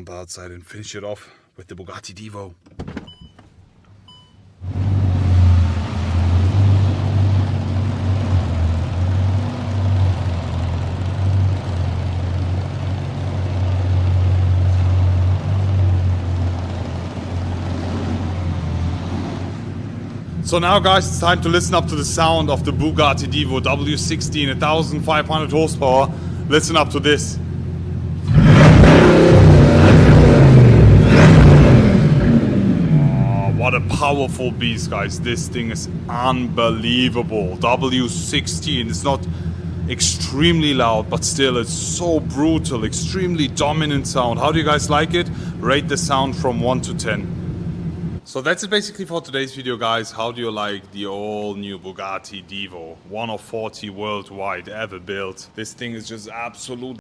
Jump outside and finish it off with the Bugatti DIVO. So now guys, it's time to listen up to the sound of the Bugatti DIVO W16, 1500 horsepower. Listen up to this. Oh, what a powerful beast, guys. This thing is unbelievable. W16 is not extremely loud, but still it's so brutal, extremely dominant sound. How do you guys like it? Rate the sound from 1 to 10. So that's it basically for today's video, guys. How do you like the all new Bugatti DIVO? One of 40 worldwide ever built. This thing is just absolute